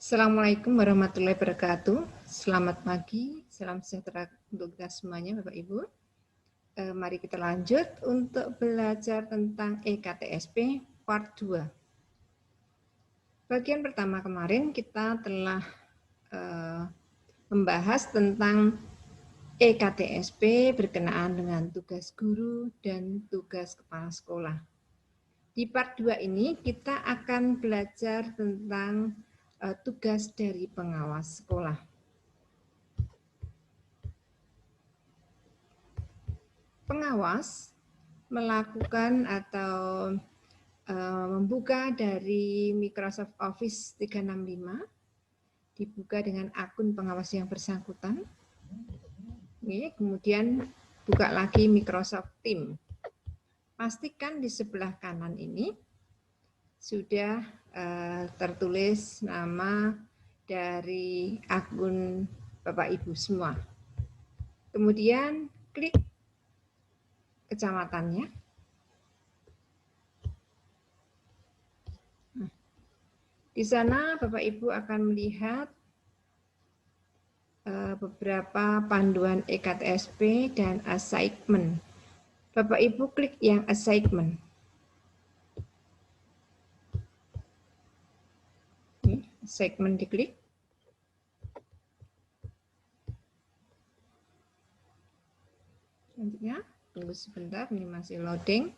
Assalamualaikum warahmatullahi wabarakatuh. Selamat pagi, salam sejahtera untuk kita semuanya, Bapak Ibu. Mari kita lanjut untuk belajar tentang EKTSP Part 2. Bagian pertama kemarin kita telah membahas tentang EKTSP berkenaan dengan tugas guru dan tugas kepala sekolah. Di part 2 ini kita akan belajar tentang tugas dari pengawas sekolah. Pengawas melakukan atau membuka dari Microsoft Office 365, dibuka dengan akun pengawas yang bersangkutan. Kemudian buka lagi Microsoft Teams. Pastikan di sebelah kanan ini sudah tertulis nama dari akun Bapak Ibu semua. Kemudian klik kecamatannya. Di sana Bapak Ibu akan melihat beberapa panduan EKTSP dan assignment. Bapak Ibu klik yang assignment. Assignment diklik. Selanjutnya, tunggu sebentar, ini masih loading.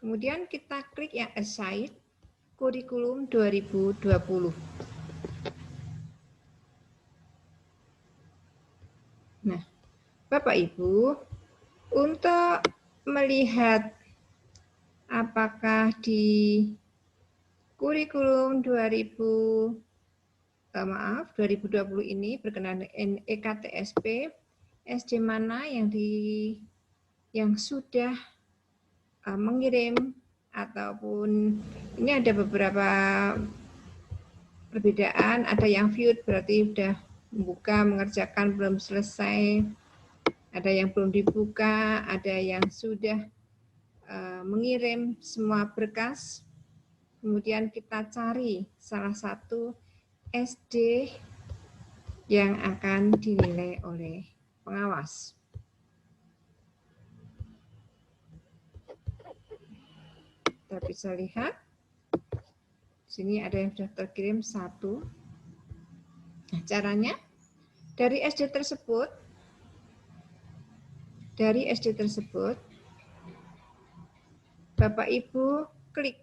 Kemudian kita klik yang assign kurikulum 2020. Nah, Bapak Ibu, untuk melihat apakah di kurikulum 2020 ini berkenaan dengan EKTSP, SD mana yang sudah mengirim ataupun ini ada beberapa perbedaan, ada yang viewed berarti sudah membuka, mengerjakan belum selesai, ada yang belum dibuka, ada yang sudah mengirim semua berkas. Kemudian kita cari salah satu SD yang akan dinilai oleh pengawas. Kita bisa lihat, di sini ada yang sudah terkirim satu. Nah, caranya dari SD tersebut, Bapak Ibu klik.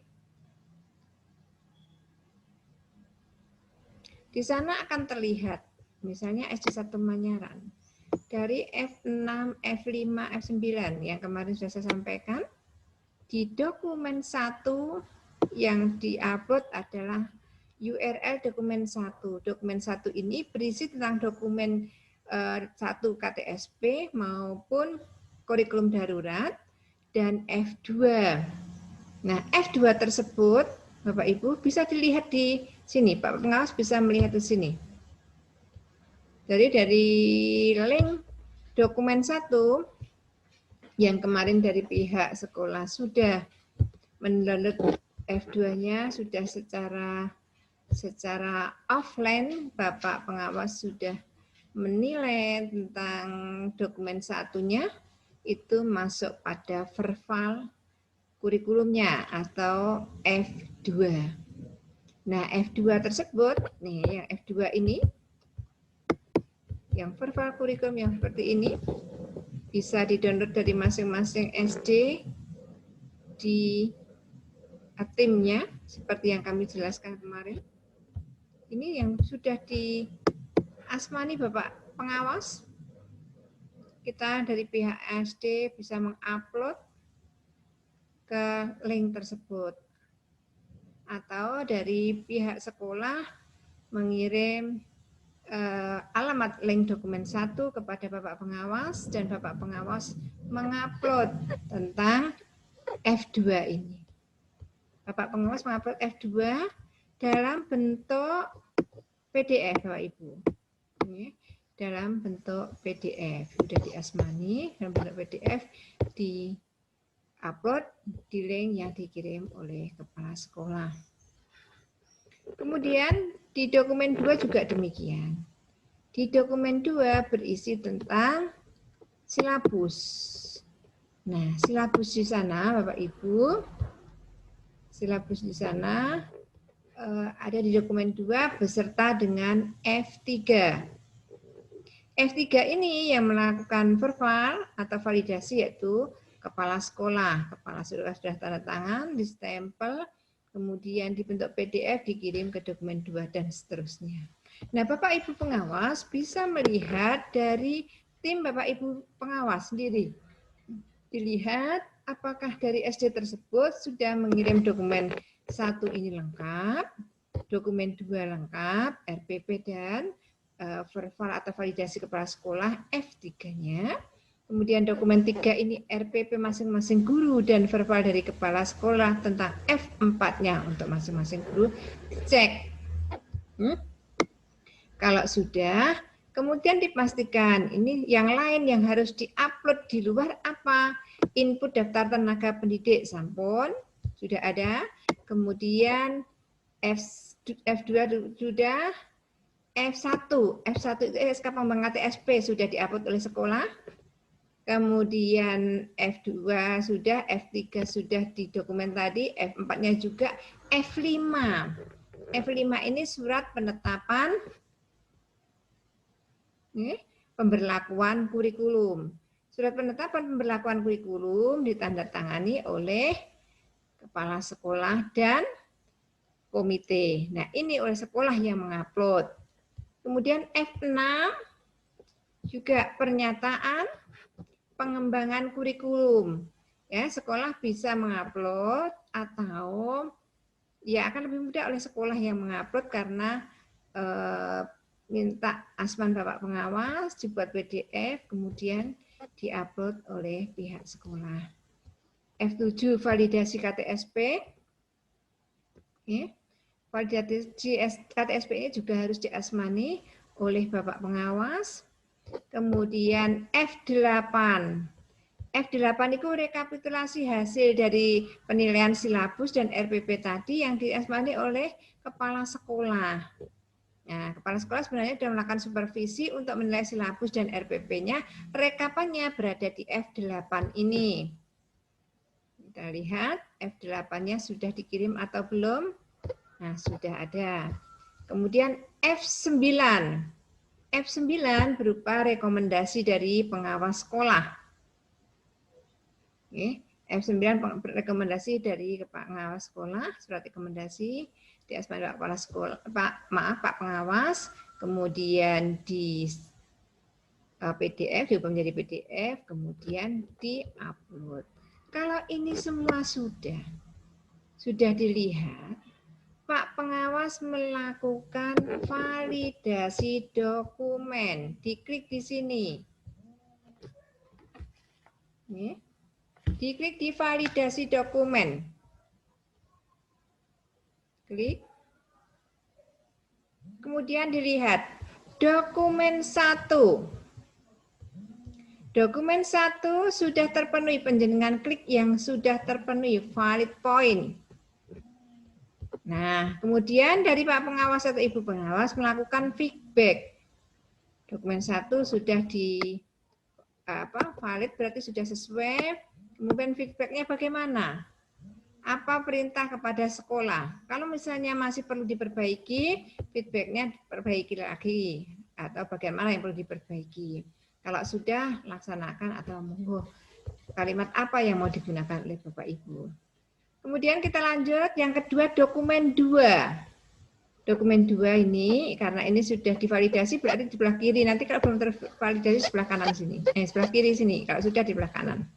Di sana akan terlihat, misalnya SD 1 Manyaran, dari F6, F5, F9 yang kemarin sudah saya sampaikan, di dokumen 1 yang diupload adalah URL dokumen 1. Dokumen 1 ini berisi tentang dokumen 1 KTSP maupun kurikulum darurat dan F2. Nah, F2 tersebut Bapak Ibu bisa dilihat di sini. Pak pengawas bisa melihat di sini. Jadi dari link dokumen 1 yang kemarin dari pihak sekolah sudah mendownload F2-nya, sudah secara offline Bapak pengawas sudah menilai tentang dokumen 1-nya, itu masuk pada verbal kurikulumnya atau F2. Nah, F2 tersebut, nih yang F2 ini, yang verbal kurikulum yang seperti ini, bisa di-download dari masing-masing SD di timnya, seperti yang kami jelaskan kemarin. Ini yang sudah diasmani Bapak pengawas. Kita dari pihak SD bisa mengupload ke link tersebut. Atau dari pihak sekolah mengirim alamat link dokumen 1 kepada Bapak pengawas dan Bapak pengawas mengupload tentang F2 ini. Bapak pengawas mengupload F2 dalam bentuk PDF, Bapak Ibu. Ini dalam bentuk PDF, sudah diasmani dalam bentuk PDF di upload di link yang dikirim oleh kepala sekolah. Kemudian di dokumen 2 juga demikian. Di dokumen 2 berisi tentang silabus. Nah, silabus di sana Bapak Ibu, silabus di sana ada di dokumen 2 beserta dengan F3. F3 ini yang melakukan verbal atau validasi yaitu kepala sekolah. Kepala sekolah sudah tanda tangan, distempel, kemudian dibentuk PDF, dikirim ke dokumen 2 dan seterusnya. Nah, Bapak Ibu pengawas bisa melihat dari tim Bapak Ibu pengawas sendiri. Dilihat apakah dari SD tersebut sudah mengirim dokumen 1 ini lengkap, dokumen 2 lengkap, RPP dan verbal atau validasi kepala sekolah F3-nya. Kemudian dokumen 3 ini RPP masing-masing guru dan verbal dari kepala sekolah tentang F4-nya untuk masing-masing guru. Cek. Kalau sudah, kemudian dipastikan ini yang lain yang harus diupload di luar apa? Input daftar tenaga pendidik sampun sudah ada. Kemudian F2 sudah. F1 itu SK pengembangan TSP sudah diupload oleh sekolah. Kemudian F2 sudah, F3 sudah di dokumen tadi, F4-nya juga, F5. F5 ini surat penetapan pemberlakuan kurikulum. Surat penetapan pemberlakuan kurikulum ditandatangani oleh kepala sekolah dan komite. Nah, ini oleh sekolah yang mengupload. Kemudian F6 juga pernyataan pengembangan kurikulum. Ya, sekolah bisa mengupload atau ya akan lebih mudah oleh sekolah yang mengupload karena minta asman Bapak pengawas dibuat PDF kemudian diupload oleh pihak sekolah. F7 validasi KTSP. Ya. Validasi KTSP ini juga harus diasmani oleh Bapak pengawas. Kemudian F8. F8 itu rekapitulasi hasil dari penilaian silabus dan RPP tadi yang diasmani oleh kepala sekolah. Nah, kepala sekolah sebenarnya sudah melakukan supervisi untuk menilai silabus dan RPP-nya. Rekapannya berada di F8 ini. Kita lihat F8-nya sudah dikirim atau belum. Nah, sudah ada. Kemudian F9. F9 berupa rekomendasi dari pengawas sekolah. Oke, F9 rekomendasi dari pengawas sekolah, surat rekomendasi diasmani Pak Kepala Sekolah, Pak pengawas, kemudian di PDF, diubah menjadi PDF, kemudian di-upload. Kalau ini semua sudah dilihat, Pak pengawas melakukan validasi dokumen. Diklik di sini. Nih. Diklik di validasi dokumen. Klik. Kemudian dilihat dokumen 1. Dokumen 1 sudah terpenuhi, penjenengan klik yang sudah terpenuhi valid point. Nah, kemudian dari Pak pengawas atau Ibu pengawas melakukan feedback. Dokumen 1 sudah di valid berarti sudah sesuai. Kemudian feedbacknya bagaimana? Apa perintah kepada sekolah? Kalau misalnya masih perlu diperbaiki, feedbacknya perbaiki lagi atau bagaimana yang perlu diperbaiki. Kalau sudah laksanakan atau monggo kalimat apa yang mau digunakan oleh Bapak Ibu. Kemudian kita lanjut, yang kedua dokumen 2. Dokumen 2 ini, karena ini sudah divalidasi berarti di sebelah kiri. Nanti kalau belum tervalidasi sebelah kanan sini. Sebelah kiri sini, kalau sudah di sebelah kanan.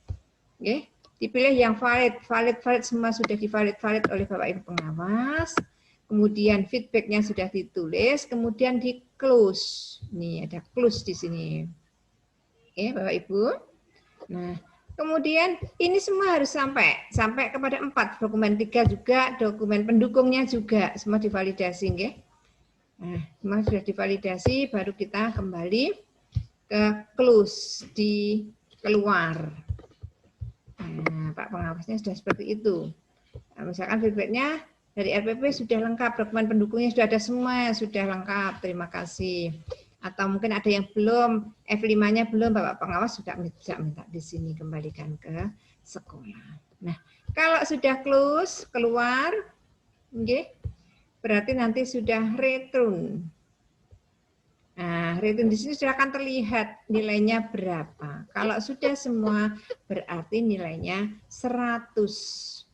Oke, dipilih yang valid. Valid semua sudah divalid oleh Bapak Ibu pengawas. Kemudian feedbacknya sudah ditulis, kemudian di close. Nih ada close di sini. Oke, Bapak Ibu. Nah, kemudian ini semua harus sampai kepada 4. Dokumen 3 juga, dokumen pendukungnya juga semua divalidasi, nggih. Nah, semua sudah divalidasi, baru kita kembali ke close di keluar. Nah, Nah, Pak Pengawasnya sudah seperti itu. Nah, misalkan feedbacknya dari RPP sudah lengkap, dokumen pendukungnya sudah ada semua, sudah lengkap, terima kasih. Atau mungkin ada yang belum, F5-nya belum, Bapak Pengawas sudah minta di sini kembalikan ke sekolah. Nah, kalau sudah close, keluar, berarti nanti sudah return. Nah, return di sini sudah akan terlihat nilainya berapa. Kalau sudah semua, berarti nilainya 100.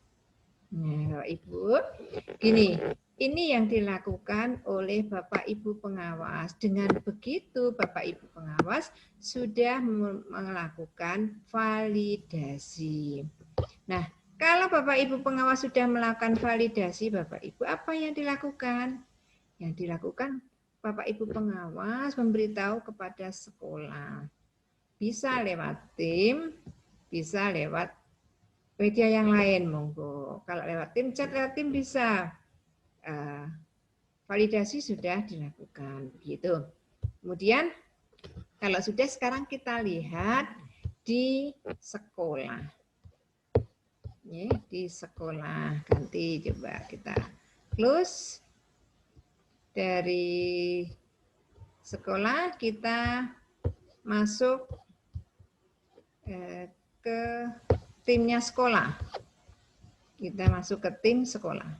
Nah, Bapak Ibu, gini, ini yang dilakukan oleh Bapak Ibu pengawas. Dengan begitu, Bapak Ibu pengawas sudah melakukan validasi. Nah, kalau Bapak Ibu pengawas sudah melakukan validasi, Bapak Ibu, apa yang dilakukan? Yang dilakukan, Bapak Ibu pengawas memberitahu kepada sekolah. Bisa lewat tim, bisa lewat media yang lain, monggo. Kalau lewat tim, chat lewat tim bisa. Validasi sudah dilakukan, begitu. Kemudian, kalau sudah, sekarang kita lihat di sekolah. Di sekolah, ganti coba kita close. Dari sekolah kita masuk ke timnya sekolah. Kita masuk ke tim sekolah.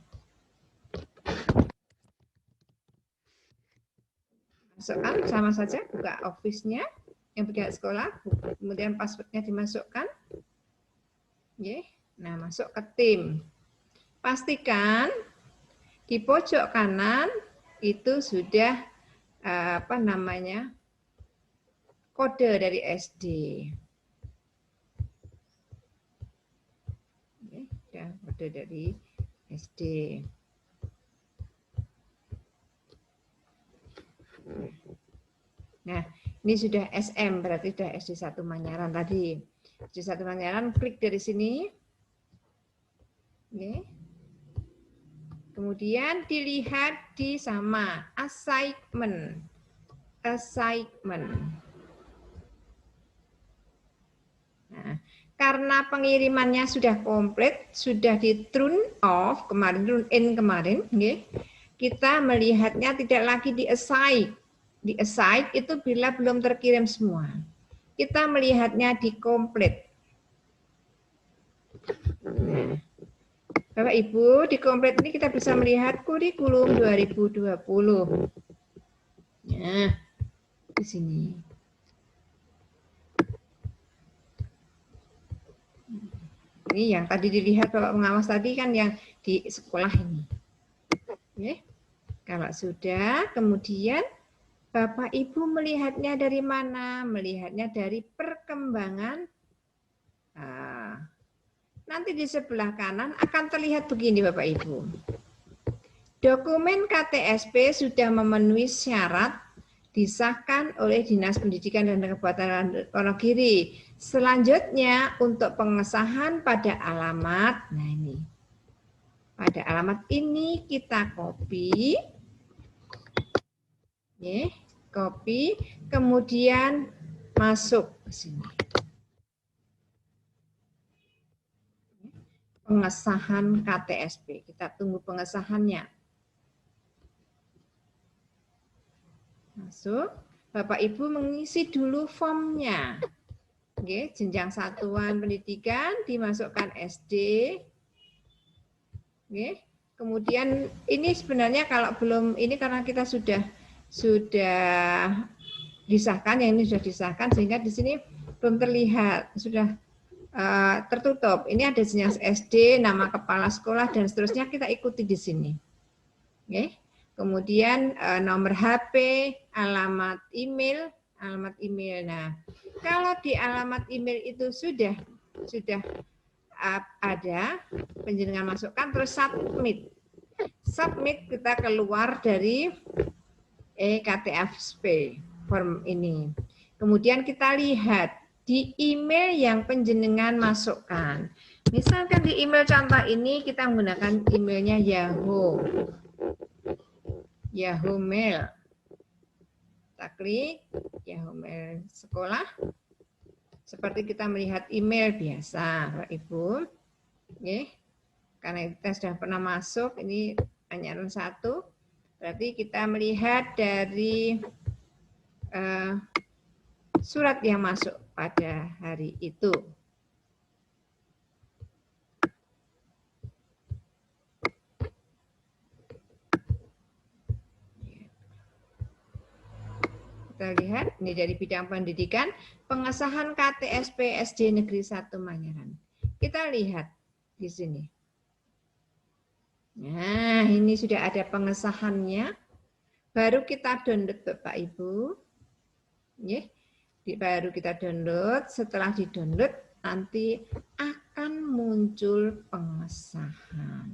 Masukkan sama saja, buka office-nya yang pihak sekolah, kemudian password-nya dimasukkan. Nah, masuk ke tim. Pastikan di pojok kanan itu sudah kode dari SD. Kode dari SD. Nah, ini sudah SM, berarti sudah SD 1 Manyaran tadi. SD 1 Manyaran, klik dari sini. Kemudian dilihat di sama, assignment. Nah, karena pengirimannya sudah komplit, sudah di turn off, turn in kemarin, kita melihatnya tidak lagi di assign. Di assign itu bila belum terkirim semua. Kita melihatnya di komplit. Nah, Bapak Ibu, di komplit ini kita bisa melihat kurikulum 2020. Nah, di sini. Ini yang tadi dilihat Bapak pengawas tadi kan yang di sekolah ini. Kalau sudah, kemudian Bapak Ibu melihatnya dari mana? Melihatnya dari perkembangan. Nanti di sebelah kanan akan terlihat begini Bapak Ibu. Dokumen KTSP sudah memenuhi syarat disahkan oleh Dinas Pendidikan dan Kebudayaan Wonogiri. Selanjutnya untuk pengesahan pada alamat, nah ini. Pada alamat ini kita copy. Copy, kemudian masuk ke sini. Pengesahan KTSP, kita tunggu pengesahannya. Masuk, Bapak Ibu mengisi dulu formnya. Jenjang satuan pendidikan dimasukkan SD. Kemudian ini sebenarnya kalau belum ini karena kita sudah disahkan, yang ini sudah disahkan sehingga di sini belum terlihat, sudah tertutup. Ini ada jenjang SD, nama kepala sekolah dan seterusnya kita ikuti di sini. Kemudian nomor HP, alamat email. Nah, kalau di alamat email itu sudah ada, penjenengan masukkan terus submit. Submit kita keluar dari KTSP form ini. Kemudian kita lihat di email yang penjenengan masukkan. Misalkan di email contoh ini kita menggunakan emailnya Yahoo Mail. Kita klik Yahoo Mail sekolah. seperti kita melihat email biasa, Bapak Ibu. Oke. Karena kita sudah pernah masuk, ini anyaran 1, berarti kita melihat dari surat yang masuk pada hari itu. Kita lihat, ini dari bidang pendidikan, pengesahan KTSP SD Negeri 1 Manyaran. Kita lihat di sini. Nah, ini sudah ada pengesahannya. Baru kita download Bapak Ibu. Baru kita download, setelah di-download nanti akan muncul pengesahan.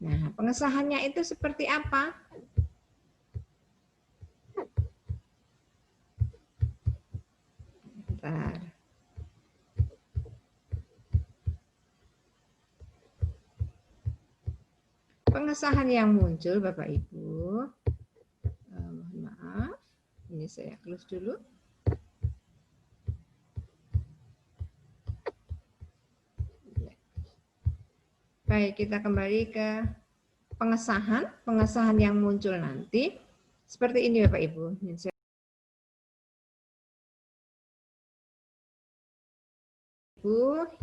Nah, pengesahannya itu seperti apa? Bentar. Pengesahan yang muncul Bapak Ibu, mohon maaf, ini saya close dulu. Baik, kita kembali ke pengesahan yang muncul nanti. Seperti ini Bapak Ibu.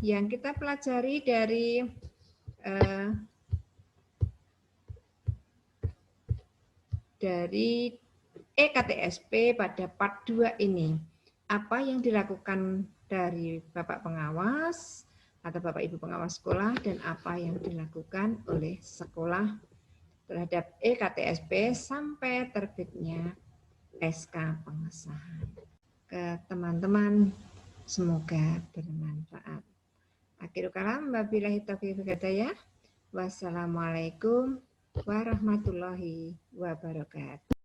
Yang kita pelajari dari EKTSP pada part 2 ini. Apa yang dilakukan dari Bapak pengawas atau Bapak Ibu pengawas sekolah dan apa yang dilakukan oleh sekolah terhadap EKTSP sampai terbitnya SK pengesahan. Ke teman-teman, semoga bermanfaat. Akhirul kalam, wabillahi taufiq wal hidayah. Wassalamualaikum warahmatullahi wabarakatuh.